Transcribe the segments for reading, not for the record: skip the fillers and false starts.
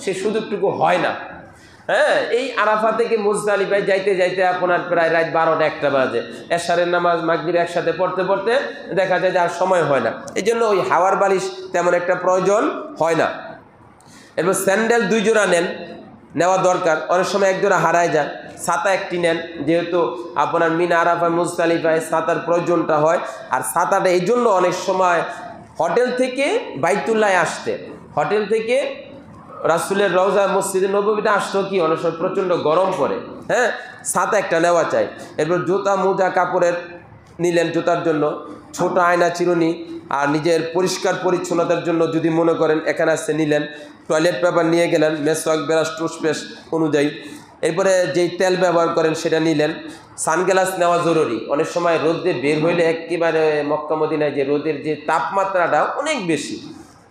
সে সুযোগটুকু হয় না। হ্যাঁ, এই আরাফা থেকে মুজদালিফায় যাইতে যাইতে আপনার প্রায় রাত 12টা-1টা বাজে। এশারের নামাজ মাগরিব একসাথে পড়তে পড়তে দেখা যায় যে আর সময় হয় না। এই জন্য ওই হাওয়ার বালিশ তেমন একটা প্রয়োজন হয় না। এরপর স্যান্ডেল 2 জোড়া নেওয়া দরকার, অনেক সময় 1 জোড়া হারায় যায়। ছাতা একটি নেন, যেহেতু আপনার মিনা আরাফা মুজদালিফায় ছাতার প্রয়োজনটা হয়। আর ছাতাটা এই জন্য অনেক সময় হোটেল থেকে বাইতুল্লাহ আসতে, হোটেল থেকে রাসূলের রওজা মসজিদে নববীতে আসতো কি অনেক সময় প্রচণ্ড গরম পড়ে। হ্যাঁ, ছাতা একটা নেওয়া চাই। এরপর জুতা মোজা কাপড়ের নিলেন জুতার জন্য, ছোট আয়না চিরুনি, আর নিজের পরিষ্কার পরিচ্ছন্নতার জন্য যদি মনে করেন এখানে আসতে নিলেন। টয়লেট পেপার নিয়ে গেলেন, মেসওয়াক ব্রাশ টুথপেস্ট অনুযায়ী। এরপরে যেই তেল ব্যবহার করেন সেটা নিলেন। সানগ্লাস নেওয়া জরুরি, অনেক সময় রোদে বের হইলে একেবারে মক্কা মদিনায় যে রোদের যে তাপমাত্রাটা অনেক বেশি।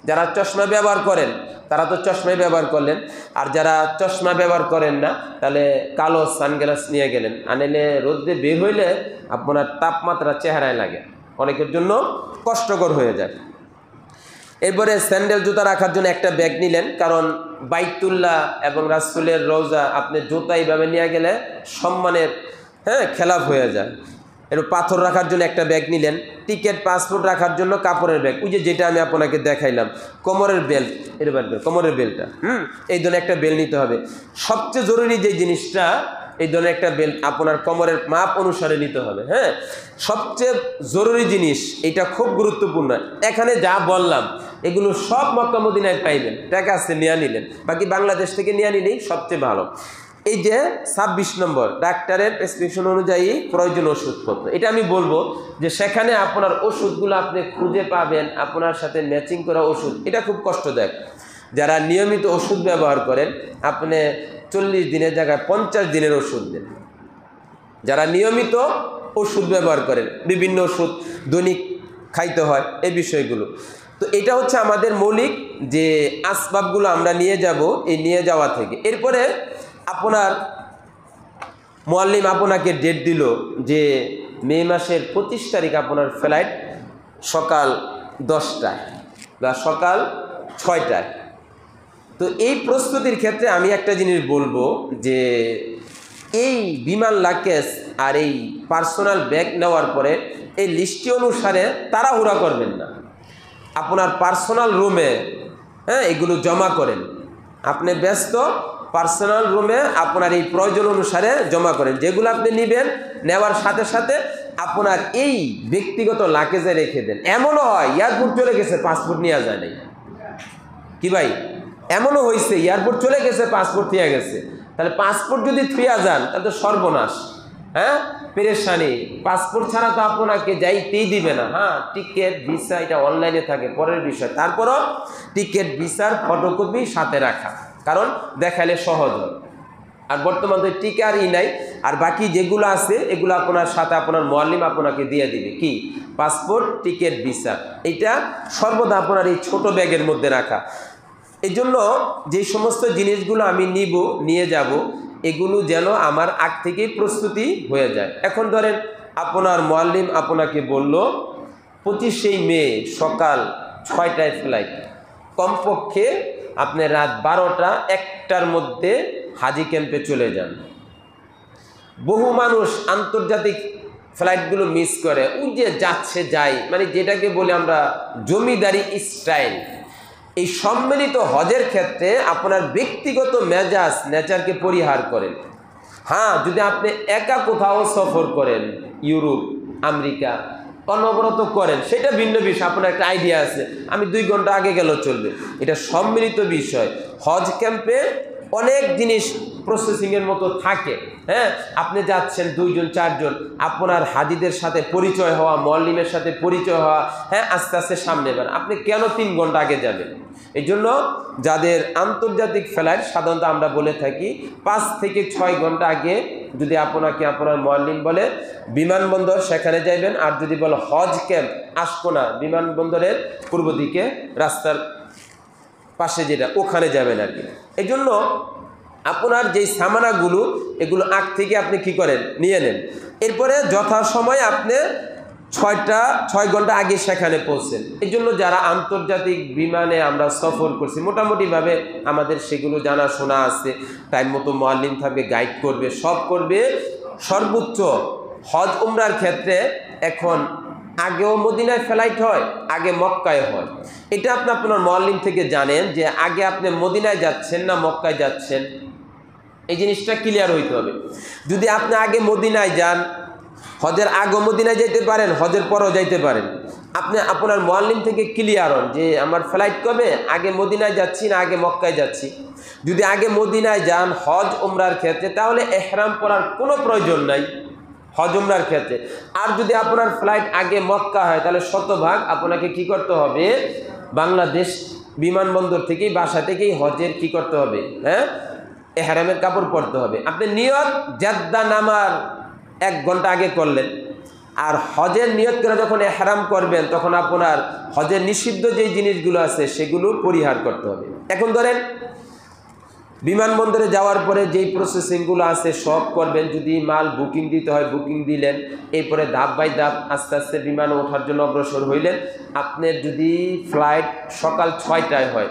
যারা চশমা ব্যবহার করেন তারা তো চশমাই ব্যবহার করলেন, আর যারা চশমা ব্যবহার করেন না তাহলে কালো সানগ্লাস নিয়ে গেলেন। আনলে রোদে বের হইলে আপনার তাপমাত্রা চেহারায় লাগে, অনেকের জন্য কষ্টকর হয়ে যায়। এরপরে স্যান্ডেল জুতা রাখার জন্য একটা ব্যাগ নিলেন, কারণ বাইতুল্লাহ এবং রাসূলের রওজা আপনি জুতা এইভাবে নিয়ে গেলে সম্মানের খেলাফ হয়ে যায়। এরপর পাথর রাখার জন্য একটা ব্যাগ নিলেন। টিকিট পাসপোর্ট রাখার জন্য কাপড়ের ব্যাগ, ওই যেটা আমি আপনাকে দেখাইলাম। কোমরের বেল্ট, এরপর কোমরের বেল্টটা এই ধরনের একটা বেল্ট নিতে হবে। সবচেয়ে জরুরি যে জিনিসটা, এই ধরনের একটা বেল্ট আপনার কোমরের মাপ অনুসারে নিতে হবে। হ্যাঁ, সবচেয়ে জরুরি জিনিস এটা, খুব গুরুত্বপূর্ণ। এখানে যা বললাম এগুলো সব মক্কা মদিনায় পাইবেন, টাকা আছে নিয়ে নিলেন, বাকি বাংলাদেশ থেকে নিয়ে নিলেই সবচেয়ে ভালো। এই যে 26 নম্বর ডাক্তারের প্রেসক্রিপশন অনুযায়ী প্রয়োজন ওষুধপত্র, এটা আমি বলবো যে সেখানে আপনার ওষুধগুলো আপনি খুঁজে পাবেন, আপনার সাথে ম্যাচিং করা ওষুধ, এটা খুব কষ্টদায়ক। যারা নিয়মিত ওষুধ ব্যবহার করেন, আপনি 40 দিনের জায়গায় 50 দিনের ওষুধ দেন। যারা নিয়মিত ওষুধ ব্যবহার করেন, বিভিন্ন ওষুধ দৈনিক খাইতে হয়, এই বিষয়গুলো। তো এটা হচ্ছে আমাদের মৌলিক যে আসবাবগুলো আমরা নিয়ে যাব এই নিয়ে যাওয়া থেকে। এরপরে আপনার মুআল্লিম আপনাকে ডেট দিল যে মে মাসের 25 তারিখ আপনার ফ্লাইট সকাল 10টায় বা সকাল 6টায়। তো এই প্রস্তুতির ক্ষেত্রে আমি একটা জিনিস বলবো যে এই বিমান লাগেজ আর এই পার্সোনাল ব্যাগ নেওয়ার পরে এই লিস্টি অনুসারে তাড়াহুড়া করবেন না। আপনার পার্সোনাল রুমে এগুলো জমা করেন, আপনি ব্যস্ত পার্সোনাল রুমে আপনার এই প্রয়োজন অনুসারে জমা করেন। যেগুলো আপনি নেবেন, নেওয়ার সাথে সাথে আপনার এই ব্যক্তিগত লাগেজে রেখে দেন। এমনও হয় এয়ারপোর্ট চলে গেছে, পাসপোর্ট নেওয়া যায় নাই। কি ভাই, এমনও হয়েছে এয়ারপোর্ট চলে গেছে, পাসপোর্ট নিয়ে গেছে। তাহলে পাসপোর্ট যদি থুয়া যান তাহলে তো সর্বনাশ, পেরেশানি। পাসপোর্ট ছাড়া তো আপনাকে যাইতেই দিবে না। টিকিট ভিসা এটা অনলাইনে থাকে, পরের বিষয়। তারপরও টিকিট ভিসার ফটোকপি সাথে রাখা, কারণ দেখাইলে সহজ হয়। আর বর্তমান তো টিকারই নাই, আর বাকি যেগুলো আছে এগুলো আপনার সাথে আপনার মুআল্লিম আপনাকে দিয়ে দিবে। কি, পাসপোর্ট, টিকিট, ভিসা, এটা সর্বদা আপনার এই ছোট ব্যাগের মধ্যে রাখা। এই জন্য যে সমস্ত জিনিসগুলো আমি নিয়ে যাব এগুলো যেন আমার আগ থেকেই প্রস্তুতি হয়ে যায়। এখন ধরেন আপনার মুআল্লিম আপনাকে বলল 25 মে সকাল 6টায় ফ্লাইট, কমপক্ষে আপনি রাত 12টা-1টার মধ্যে হাজি ক্যাম্পে চলে যান। বহু মানুষ আন্তর্জাতিক ফ্লাইটগুলো মিস করে, ওই যে যাচ্ছে যাই, মানে যেটাকে বলে আমরা জমিদারি স্টাইল। এই সম্মিলিত হজের ক্ষেত্রে আপনার ব্যক্তিগত মেজাজ নেচারকে পরিহার করেন। যদি আপনি একা কোথাও সফর করেন, ইউরোপ, আমেরিকা, অনবরত করেন, সেটা ভিন্ন বিষয়। আপনার একটা আইডিয়া আছে, আমি 2 ঘন্টা আগে গেলেও চলবে। এটা সম্মিলিত বিষয়। হজ ক্যাম্পে অনেক জিনিস প্রসেসিংয়ের মতো থাকে। আপনি যাচ্ছেন 2 জন 4 জন, আপনার হাজিদের সাথে পরিচয় হওয়া, মুআল্লিমের সাথে পরিচয় হওয়া, আস্তে আস্তে সামনে বাড়েন। আপনি কেন 3 ঘন্টা আগে যাবেন? এই জন্য যাদের আন্তর্জাতিক ফ্লাইট, সাধারণত আমরা বলে থাকি 5 থেকে 6 ঘন্টা আগে যদি আপনাকে আপনার মুআল্লিম বলে বিমানবন্দর, সেখানে যাইবেন। আর যদি বলে হজ ক্যাম্প আশকোনা, বিমানবন্দরের পূর্ব দিকে রাস্তার পাশে যেটা, ওখানে যাবেন আর কি। এই জন্য আপনার যেই সামানাগুলো এগুলো আগ থেকে আপনি কি করেন, নিয়ে নেন। এরপরে যথাসময়ে আপনি 6 ঘন্টা আগে সেখানে পৌঁছেন। এই জন্য যারা আন্তর্জাতিক বিমানে আমরা সফর করছি মোটামুটিভাবে আমাদের সেগুলো জানাশোনা আছে, টাইম মতো মুআল্লিম থাকবে, গাইড করবে, সব করবে। সর্বোচ্চ হজ উমরার ক্ষেত্রে এখন আগেও মদিনায় ফ্লাইট হয়, আগে মক্কায় হয়। এটা আপনি আপনার মুআল্লিম থেকে জানেন যে আগে আপনি মদিনায় যাচ্ছেন না মক্কায় যাচ্ছেন, এই জিনিসটা ক্লিয়ার হইতে হবে। যদি আপনি আগে মদিনায় যান, হজের আগে মদিনায় যেতে পারেন, হজের পরও যাইতে পারেন। আপনি আপনার মুআল্লিম থেকে ক্লিয়ার হন যে আমার ফ্লাইট কবে, আগে মদিনায় যাচ্ছি না আগে মক্কায় যাচ্ছি। যদি আগে মদিনায় যান হজ উমরার ক্ষেত্রে, তাহলে ইহরাম পরার কোনো প্রয়োজন নাই হজ উমরার ক্ষেত্রে। আর যদি আপনার ফ্লাইট আগে মক্কা হয়, তাহলে শতভাগ আপনাকে কি করতে হবে, বাংলাদেশ বিমানবন্দর থেকেই, বাসা থেকেই হজের কি করতে হবে, হ্যাঁ, ইহরামের কাপড় পরতে হবে। আপনি নিয়ত জেদ্দা নামার 1 ঘন্টা আগে করলেন, আর হজের নিয়ত করে যখন ইহরাম করবেন তখন আপনার হজের নিষিদ্ধ যেই জিনিসগুলো আছে সেগুলো পরিহার করতে হবে। এখন ধরেন বিমানবন্দরে যাওয়ার পরে যেই প্রসেসিংগুলো আছে সব করবেন। যদি মাল বুকিং দিতে হয় বুকিং দিলেন, এরপরে ধাপ বাই ধাপ আস্তে আস্তে বিমানে ওঠার জন্য অগ্রসর হইলেন। আপনার যদি ফ্লাইট সকাল 6টায় হয়,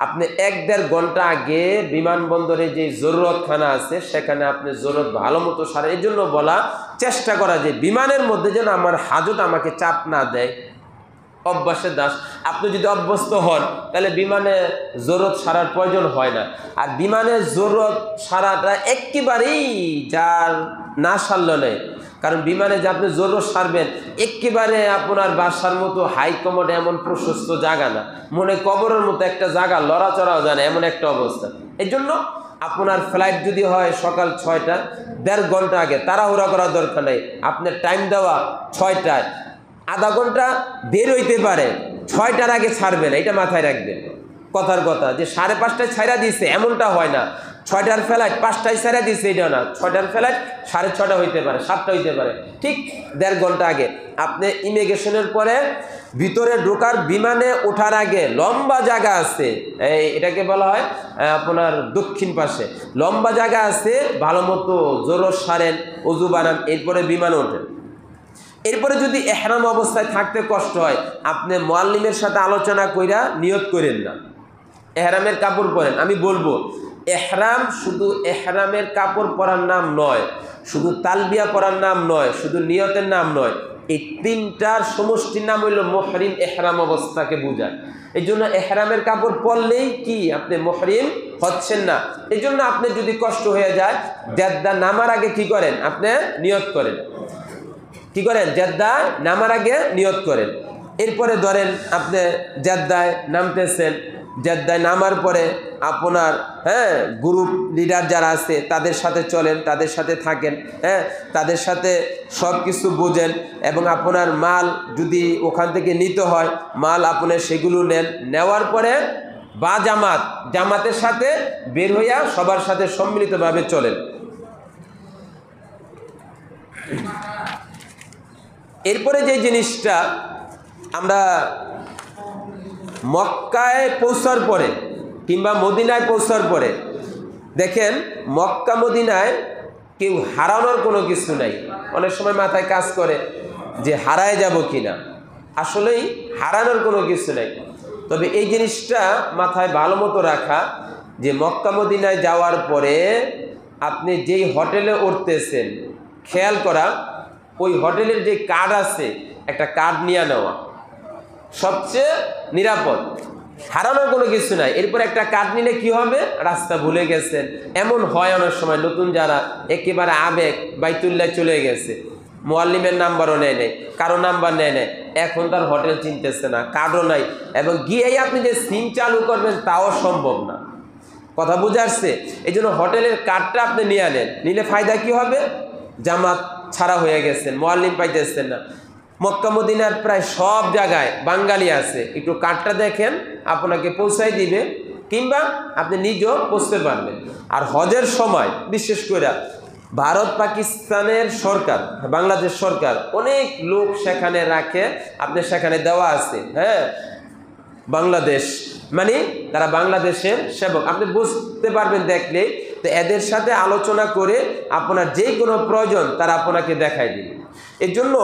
আপনি 1-1.5 ঘন্টা আগে বিমানবন্দরে যে জরুরতখানা আছে সেখানে আপনি জরুরত ভালো মতো সারা। এই জন্য বলা চেষ্টা করা যে বিমানের মধ্যে যেন আমার হাজত আমাকে চাপ না দেয়, অভ্যাসের দাস। আপনি যদি অভ্যস্ত হন তাহলে বিমানে জরুরত সারার প্রয়োজন হয় না। আর বিমানের জরুরত সারাটা একেবারেই যার না সারল নেই, কারণ বিমানে যে আপনি জরুরত সারবেন একেবারে আপনার বাসার মতো হাই কমোড এমন প্রশস্ত জায়গা না, মনে কবরের মতো একটা জায়গা, লড়াচড়াও জানে এমন একটা অবস্থা। এই জন্য আপনার ফ্লাইট যদি হয় সকাল 6টা, 1.5 ঘন্টা আগে তাড়াহুড়া করার দরকার নেই। আপনার টাইম দেওয়া 6টায়, আধা ঘন্টা বের হইতে পারে, 6টার আগে ছাড়বেন, এটা মাথায় রাখবেন। কথার কথা যে 5:30টায় ছাইরা দিচ্ছে এমনটা হয় না, 6টার ফ্লাইট 5টায় ছাইরা দিচ্ছে এটা না, 6টার ফ্লাইট 6:30 হইতে পারে, 7টা হইতে পারে, ঠিক 1.5 ঘন্টা আগে। আপনি ইমিগ্রেশনের পরে ভিতরে ঢোকার, বিমানে ওঠার আগে লম্বা জায়গা আছে, এটাকে বলা হয় আপনার দক্ষিণ পাশে লম্বা জায়গা আছে, ভালো মতো জোরস সারেন, অজু বানান, এরপরে বিমানে ওঠেন। এরপরে যদি ইহরাম অবস্থায় থাকতে কষ্ট হয়, আপনি মুআল্লিমের সাথে আলোচনা কইরা নিয়ত করেন না, ইহরামের কাপড় পরেন। আমি বলবো ইহরাম শুধু ইহরামের কাপড় পরার নাম নয়, শুধু তালবিয়া পরার নাম নয়, শুধু নিয়তের নাম নয়, এই 3টার সমষ্টির নাম হইল মুহরিম। ইহরাম অবস্থাকে বোঝায়। এই জন্য ইহরামের কাপড় পরলেই কি আপনি মুহরিম হচ্ছেন না। এই জন্য আপনি যদি কষ্ট হয়ে যায়, জেদ্দা নামার আগে কি করেন, আপনি নিয়ত করেন, কি করেন, জেদ্দায় নামার আগে নিয়ত করেন। এরপরে ধরেন আপনি জেদ্দায় নামতেছেন, জেদ্দায় নামার পরে আপনার গ্রুপ লিডার যারা আছে তাদের সাথে চলেন, তাদের সাথে থাকেন, তাদের সাথে সব কিছু বোঝেন, এবং আপনার মাল যদি ওখান থেকে নিতে হয় মাল আপনি সেগুলো নেন। নেওয়ার পরে বা জামাতের সাথে বের হইয়া সবার সাথে সম্মিলিতভাবে চলেন। এরপরে যে জিনিসটা আমরা মক্কায় পৌঁছার পরে কিংবা মদিনায় পৌঁছার পরে দেখেন, মক্কা মদিনায় কেউ হারানোর কোনো কিছু নাই। অনেক সময় মাথায় কাজ করে যে হারায় যাব কিনা, আসলেই হারানোর কোনো কিছু নাই। তবে এই জিনিসটা মাথায় ভালো মতো রাখা যে মক্কা মদিনায় যাওয়ার পরে আপনি যেই হোটেলে উঠতেছেন, খেয়াল করা ওই হোটেলের যে কার্ড আছে একটা কার্ড নিয়ে নেওয়া সবচেয়ে নিরাপদ। হারানোর কোনো কিছু নাই। এরপর একটা কার্ড নিলে কি হবে, রাস্তা ভুলে গেছেন এমন হয় অনেক সময়। নতুন যারা একেবারে আবেগ বাইতুল্লাহ চলে গেছে, মুআল্লিমের নাম্বারও নেয় নেই, কারো নাম্বার নেয় নেয়, এখন তার হোটেল চিনতেছে না, কার্ডও নাই, এবং গিয়েই আপনি যে সিম চালু করবেন তাও সম্ভব না। কথা বুঝে আসছে? এই জন্য হোটেলের কার্ডটা আপনি নিয়ে নেন, নিলে ফায়দা কি হবে, জামাত ছাড়া হয়ে গেছেন, মুআল্লিম পাইতেছেন না। মক্কা মদিনার প্রায় সব জায়গায় বাঙালি আছে, একটু কার্ডটা দেখেন আপনাকে পৌঁছাই দিবে, কিংবা আপনি নিজেও পৌঁছতে পারবেন। আর হজের সময় বিশেষ করে ভারত পাকিস্তানের সরকার, বাংলাদেশ সরকার অনেক লোক সেখানে রাখে, আপনি সেখানে দেওয়া আছে, বাংলাদেশ মানে তারা বাংলাদেশের সেবক, আপনি বুঝতে পারবেন দেখলে। তো এদের সাথে আলোচনা করে আপনার যে কোনো প্রয়োজন তারা আপনাকে দেখাই দিবে। এর জন্য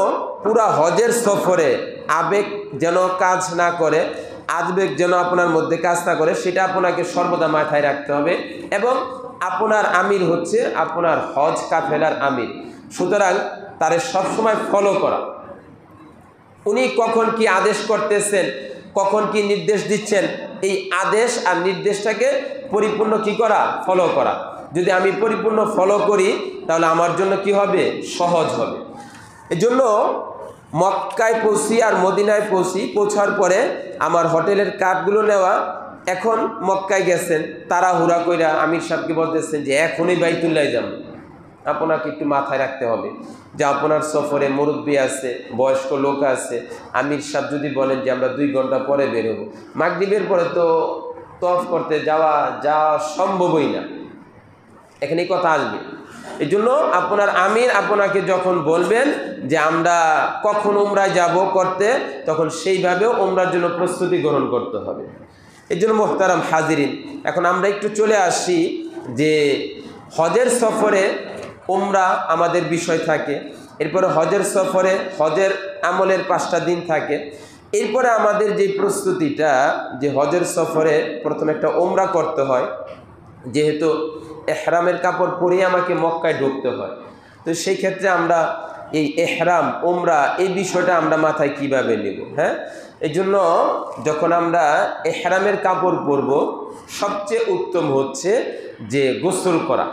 পুরা হজের সফরে আবেগ যেন কাজ না করে, আবেগ যেন আপনার মধ্যে কাজ না করে, সেটা আপনাকে সর্বদা মাথায় রাখতে হবে। এবং আপনার আমির হচ্ছে আপনার হজ কাফেলার আমির, সুতরাং তারে সবসময় ফলো করা। উনি কখন কি আদেশ করতেছেন, কখন কি নির্দেশ দিচ্ছেন, এই আদেশ আর নির্দেশটাকে পরিপূর্ণ কি করা, ফলো করা। যদি আমি পরিপূর্ণ ফলো করি তাহলে আমার জন্য কি হবে, সহজ হবে। এজন্য মক্কায় পৌঁছি আর মদিনায় পৌঁছার পরে আমার হোটেলের কার্ডগুলো নেওয়া। এখন মক্কায় গেছেন, তাড়াহুড়া কইরা আমির সাহেবকে বলতেছেন যে এখনই বাইতুল্লাহ যাব। আপনাকে একটু মাথায় রাখতে হবে যে আপনার সফরে মুরব্বী আছে, বয়স্ক লোক আছে। আমির সাহেব যদি বলেন যে আমরা 2 ঘন্টা পরে বেরোবো, মাগরিবের পরে তো তওয়াফ করতে যাওয়া সম্ভবই না, এখানে কথা আসবে। এই জন্য আপনার আমির আপনাকে যখন বলবেন যে আমরা কখন উমরায় যাব করতে, তখন সেইভাবেও উমরার জন্য প্রস্তুতি গ্রহণ করতে হবে। এই জন্য মোহতারাম হাজিরিন, এখন আমরা একটু চলে আসি যে হজের সফরে উমরা আমাদের বিষয় থাকে, এরপরে হজের সফরে হজের আমলের 5টা দিন থাকে। এরপরে আমাদের যে প্রস্তুতিটা, যে হজের সফরে প্রথমে একটা উমরা করতে হয়, যেহেতু এহরামের কাপড় পরে আমাকে মক্কায় ঢুকতে হয়, তো সেই ক্ষেত্রে আমরা এই এহরাম উমরা এই বিষয়টা আমরা মাথায় কিভাবে নেব। হ্যাঁ, এই জন্য যখন আমরা এহরামের কাপড় পরব, সবচেয়ে উত্তম হচ্ছে যে গোসল করা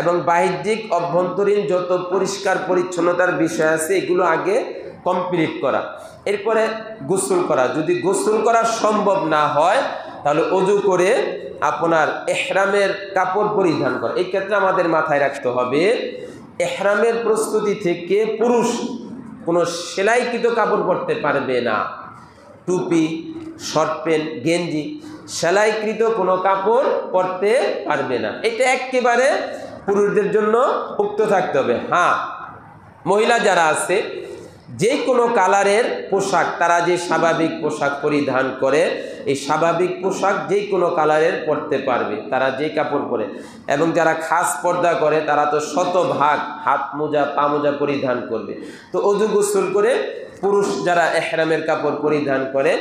এবং বাহ্যিক অভ্যন্তরীণ যত পরিষ্কার পরিচ্ছন্নতার বিষয় আছে এগুলো আগে কমপ্লিট করা, এরপরে গোসল করা। যদি গোসল করা সম্ভব না হয় তাহলে ওযু করে আপনার এহরামের কাপড় পরিধান করা। এই ক্ষেত্রে আমাদের মাথায় রাখতে হবে এহরামের প্রস্তুতি থেকে পুরুষ কোনো সেলাইকৃত কাপড় পরতে পারবে না। টুপি, শর্ট প্যান্ট, গেঞ্জি সেলাইকৃত কোনো কাপড় পরতে পারবে না। এটা একেবারে পুরুষদের জন্য উক্ত থাকতে হবে। হ্যাঁ, মহিলা যারা আছে যে কোনো কালারের পোশাক, তারা যে স্বাভাবিক পোশাক পরিধান করে, এই স্বাভাবিক পোশাক যে কোনো কালারের পরতে পারবে, তারা যে কাপড় পরে। এবং যারা খাস পর্দা করে তারা তো শতভাগ হাত মোজা পা মোজা পরিধান করবে। তো ওযু গোসল করে পুরুষ যারা এহরামের কাপড় পরিধান করে